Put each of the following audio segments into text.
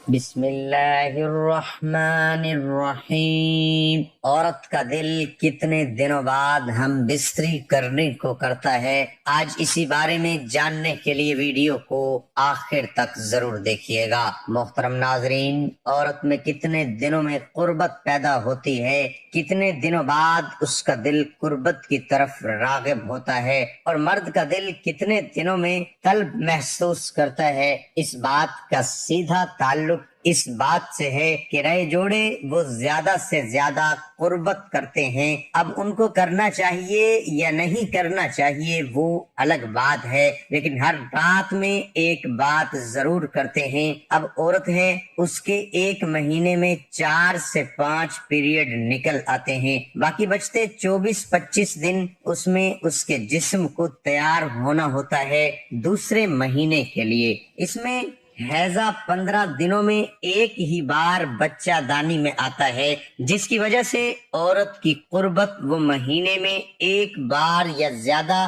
بسم اللہ الرحمن الرحیم۔ عورت کا دل کتنے دنوں بعد ہم بستری کرنے کو کرتا ہے، آج اسی بارے میں جاننے کے لیے ویڈیو کو آخر تک ضرور دیکھیے گا۔ محترم ناظرین، عورت میں کتنے دنوں میں قربت پیدا ہوتی ہے، کتنے دنوں بعد اس کا دل قربت کی طرف راغب ہوتا ہے، اور مرد کا دل کتنے دنوں میں طلب محسوس کرتا ہے، اس بات کا سیدھا تعلق اس بات سے ہے کہ نئے جوڑے وہ زیادہ سے زیادہ قربت کرتے ہیں۔ اب ان کو کرنا چاہیے یا نہیں کرنا چاہیے وہ الگ بات ہے، لیکن ہر رات میں ایک بات ضرور کرتے ہیں۔ اب عورت ہے، اس کے ایک مہینے میں 4 سے 5 پیریڈ نکل آتے ہیں، باقی بچتے 24-25 دن اس میں اس کے جسم کو تیار ہونا ہوتا ہے دوسرے مہینے کے لیے۔ اس میں حیضہ 15 دنوں میں ایک ہی بار بچہ دانی میں آتا ہے، جس کی وجہ سے عورت کی قربت وہ مہینے میں ایک بار یا زیادہ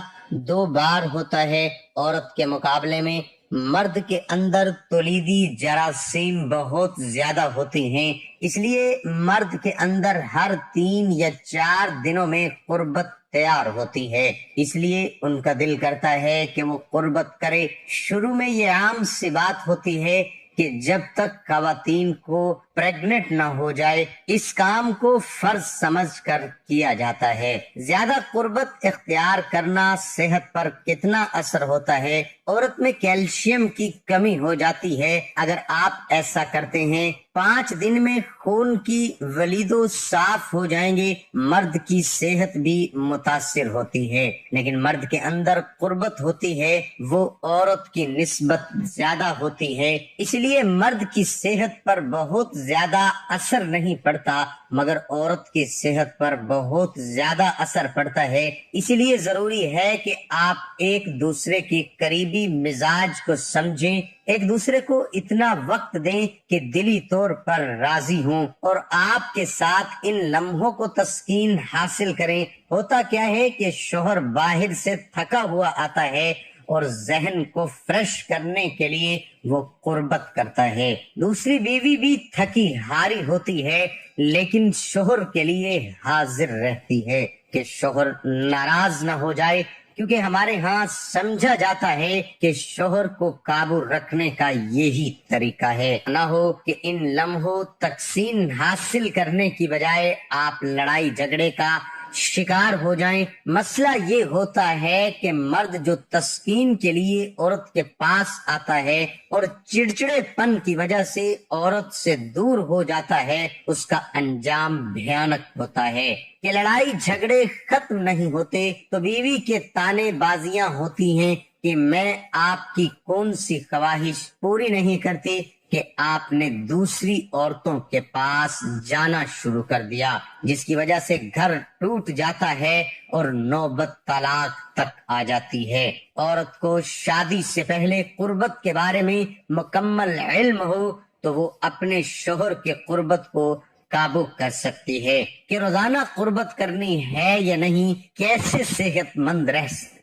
2 بار ہوتا ہے۔ عورت کے مقابلے میں مرد کے اندر تولیدی جراثیم بہت زیادہ ہوتی ہیں، اس لیے مرد کے اندر ہر 3 یا 4 دنوں میں قربت تیار ہوتی ہے، اس لیے ان کا دل کرتا ہے کہ وہ قربت کرے۔ شروع میں یہ عام سی بات ہوتی ہے کہ جب تک خواتین کو پریگننٹ نہ ہو جائے اس کام کو فرض سمجھ کر کیا جاتا ہے۔ زیادہ قربت اختیار کرنا صحت پر کتنا اثر ہوتا ہے؟ عورت میں کیلشیم کی کمی ہو جاتی ہے، اگر آپ ایسا کرتے ہیں 5 دن میں خون کی ولیدو صاف ہو جائیں گے۔ مرد کی صحت بھی متاثر ہوتی ہے، لیکن مرد کے اندر قربت ہوتی ہے وہ عورت کی نسبت زیادہ ہوتی ہے، اس لیے مرد کی صحت پر بہت زیادہ اثر نہیں پڑتا، مگر عورت کی صحت پر بہت زیادہ اثر پڑتا ہے۔ اسی لیے ضروری ہے کہ آپ ایک دوسرے کی قریبی مزاج کو سمجھیں، ایک دوسرے کو اتنا وقت دیں کہ دلی طور پر راضی ہوں، اور آپ کے ساتھ ان لمحوں کو تسکین حاصل کریں۔ ہوتا کیا ہے کہ شوہر باہر سے تھکا ہوا آتا ہے اور ذہن کو فریش کرنے کے لیے وہ قربت کرتا ہے۔ دوسری بیوی بھی تھکی ہاری ہوتی ہے، لیکن شوہر کے لیے حاضر رہتی ہے کہ شوہر ناراض نہ ہو جائے، کیونکہ ہمارے ہاں سمجھا جاتا ہے کہ شوہر کو قابو رکھنے کا یہی طریقہ ہے، نہ ہو کہ ان لمحوں تسکین حاصل کرنے کی بجائے آپ لڑائی جھگڑے کا شکار ہو جائیں۔ مسئلہ یہ ہوتا ہے کہ مرد جو تسکین کے لیے عورت کے پاس آتا ہے اور چڑچڑے پن کی وجہ سے عورت سے دور ہو جاتا ہے، اس کا انجام بھیانک ہوتا ہے کہ لڑائی جھگڑے ختم نہیں ہوتے تو بیوی کے تانے بازیاں ہوتی ہیں کہ میں آپ کی کون سی خواہش پوری نہیں کرتی کہ آپ نے دوسری عورتوں کے پاس جانا شروع کر دیا، جس کی وجہ سے گھر ٹوٹ جاتا ہے اور نوبت طلاق تک آ جاتی ہے۔ عورت کو شادی سے پہلے قربت کے بارے میں مکمل علم ہو تو وہ اپنے شوہر کے قربت کو قابو کر سکتی ہے کہ روزانہ قربت کرنی ہے یا نہیں، کیسے صحت مند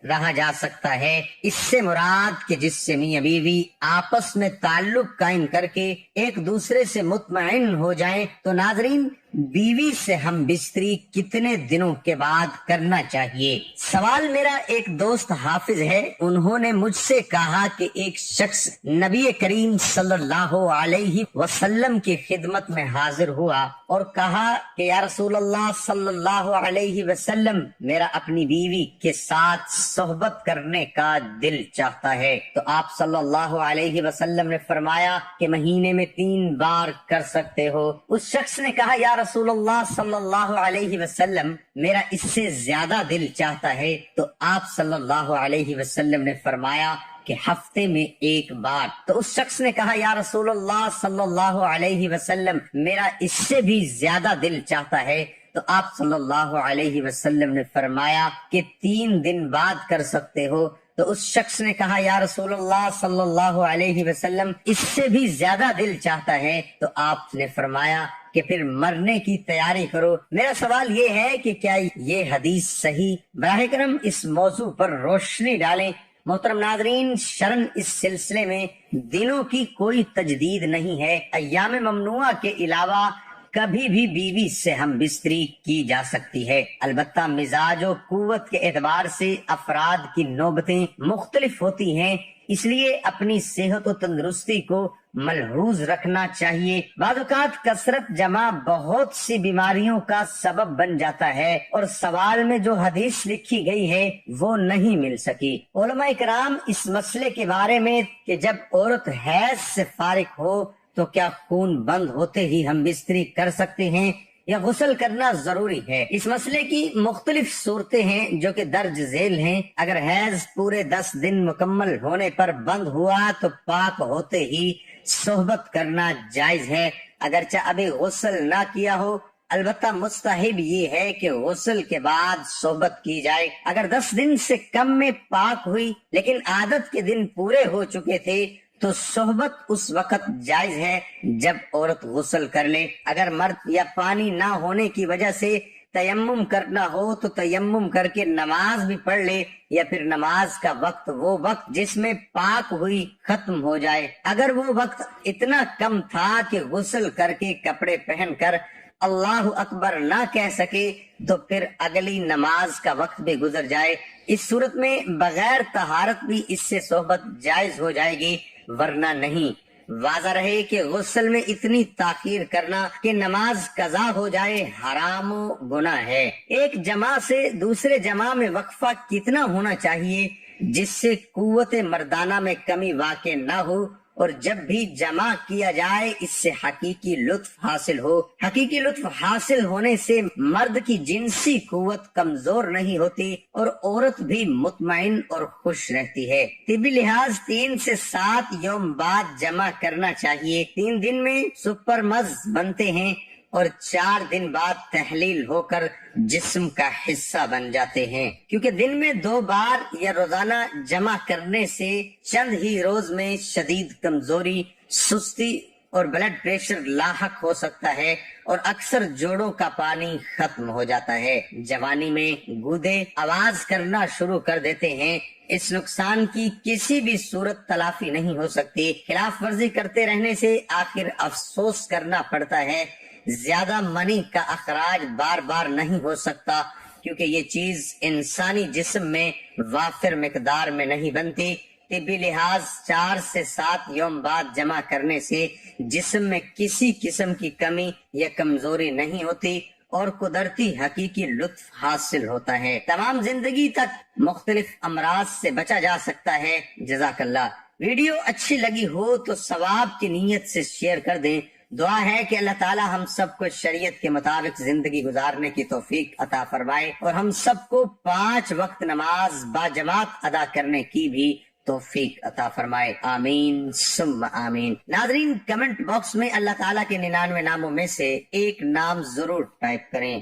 رہا جا سکتا ہے۔ اس سے مراد کہ جس سے میاں بیوی آپس میں تعلق قائم کر کے ایک دوسرے سے مطمئن ہو جائیں۔ تو ناظرین، بیوی سے ہم بستری کتنے دنوں کے بعد کرنا چاہیے؟ سوال میرا ایک دوست حافظ ہے، انہوں نے مجھ سے کہا کہ ایک شخص نبی کریم صلی اللہ علیہ وسلم کی خدمت میں حاضر ہوا اور کہا کہ یا رسول اللہ صلی اللہ علیہ وسلم، میرا اپنی بیوی کے ساتھ صحبت کرنے کا دل چاہتا ہے۔ تو آپ صلی اللہ علیہ وسلم نے فرمایا کہ مہینے میں 3 بار کر سکتے ہو۔ اس شخص نے کہا یا رسول اللہ صلی اللہ علیہ وسلم، میرا اس سے زیادہ دل چاہتا ہے۔ تو آپ صلی اللہ علیہ وسلم نے فرمایا کہ ہفتے میں 1 بار۔ تو اس شخص نے کہا یا رسول اللہ صلی اللہ علیہ وسلم، میرا اس سے بھی زیادہ دل چاہتا ہے۔ تو آپ صلی اللہ علیہ وسلم نے فرمایا کہ 3 دن بعد کر سکتے ہو۔ تو اس شخص نے کہا یا رسول اللہ صلی اللہ علیہ وسلم، اس سے بھی زیادہ دل چاہتا ہے۔ تو آپ نے فرمایا کہ پھر مرنے کی تیاری کرو۔ میرا سوال یہ ہے کہ کیا یہ حدیث صحیح؟ براہ کرم اس موضوع پر روشنی ڈالیں۔ محترم ناظرین، شرن اس سلسلے میں دنوں کی کوئی تجدید نہیں ہے۔ ایام ممنوعہ کے علاوہ کبھی بھی بیوی سے ہم بستری کی جا سکتی ہے، البتہ مزاج و قوت کے اعتبار سے افراد کی نوبتیں مختلف ہوتی ہیں، اس لیے اپنی صحت و تندرستی کو ملحوظ رکھنا چاہیے۔ بعض اوقات کثرت جمع بہت سی بیماریوں کا سبب بن جاتا ہے اور سوال میں جو حدیث لکھی گئی ہے وہ نہیں مل سکی۔ علماء کرام اس مسئلے کے بارے میں کہ جب عورت حیض سے فارغ ہو تو کیا خون بند ہوتے ہی ہم بستری کر سکتے ہیں یا غسل کرنا ضروری ہے، اس مسئلے کی مختلف صورتیں ہیں جو کہ درج ذیل ہیں۔ اگر حیض پورے 10 دن مکمل ہونے پر بند ہوا تو پاک ہوتے ہی صحبت کرنا جائز ہے، اگرچہ ابھی غسل نہ کیا ہو۔ البتہ مستحب یہ ہے کہ غسل کے بعد صحبت کی جائے۔ اگر 10 دن سے کم میں پاک ہوئی لیکن عادت کے دن پورے ہو چکے تھے تو صحبت اس وقت جائز ہے جب عورت غسل کر لے۔ اگر مرد یا پانی نہ ہونے کی وجہ سے تیمم کرنا ہو تو تیمم کر کے نماز بھی پڑھ لے، یا پھر نماز کا وقت وہ وقت جس میں پاک ہوئی ختم ہو جائے۔ اگر وہ وقت اتنا کم تھا کہ غسل کر کے کپڑے پہن کر اللہ اکبر نہ کہہ سکے تو پھر اگلی نماز کا وقت بھی گزر جائے، اس صورت میں بغیر طہارت بھی اس سے صحبت جائز ہو جائے گی، ورنہ نہیں۔ واضح رہے کہ غسل میں اتنی تاخیر کرنا کہ نماز قضا ہو جائے حرام و گناہ ہے۔ ایک جمع سے دوسرے جمع میں وقفہ کتنا ہونا چاہیے جس سے قوت مردانہ میں کمی واقع نہ ہو، اور جب بھی جمع کیا جائے اس سے حقیقی لطف حاصل ہو۔ حقیقی لطف حاصل ہونے سے مرد کی جنسی قوت کمزور نہیں ہوتی اور عورت بھی مطمئن اور خوش رہتی ہے۔ طبی لحاظ 3 سے 7 یوم بعد جمع کرنا چاہیے۔ 3 دن میں سپر مز بنتے ہیں اور 4 دن بعد تحلیل ہو کر جسم کا حصہ بن جاتے ہیں، کیونکہ دن میں 2 بار یا روزانہ جمع کرنے سے چند ہی روز میں شدید کمزوری، سستی اور بلڈ پریشر لاحق ہو سکتا ہے اور اکثر جوڑوں کا پانی ختم ہو جاتا ہے۔ جوانی میں گودے آواز کرنا شروع کر دیتے ہیں، اس نقصان کی کسی بھی صورت تلافی نہیں ہو سکتی۔ خلاف ورزی کرتے رہنے سے آخر افسوس کرنا پڑتا ہے۔ زیادہ منی کا اخراج بار بار نہیں ہو سکتا کیونکہ یہ چیز انسانی جسم میں وافر مقدار میں نہیں بنتی۔ طبی لحاظ 4 سے 7 یوم بعد جمع کرنے سے جسم میں کسی قسم کی کمی یا کمزوری نہیں ہوتی اور قدرتی حقیقی لطف حاصل ہوتا ہے۔ تمام زندگی تک مختلف امراض سے بچا جا سکتا ہے۔ جزاک اللہ۔ ویڈیو اچھی لگی ہو تو ثواب کی نیت سے شیئر کر دیں۔ دعا ہے کہ اللہ تعالی ہم سب کو شریعت کے مطابق زندگی گزارنے کی توفیق عطا فرمائے اور ہم سب کو 5 وقت نماز باجماعت ادا کرنے کی بھی توفیق عطا فرمائے، آمین ثم آمین۔ ناظرین، کمنٹ باکس میں اللہ تعالیٰ کے 99 ناموں میں سے ایک نام ضرور ٹائپ کریں۔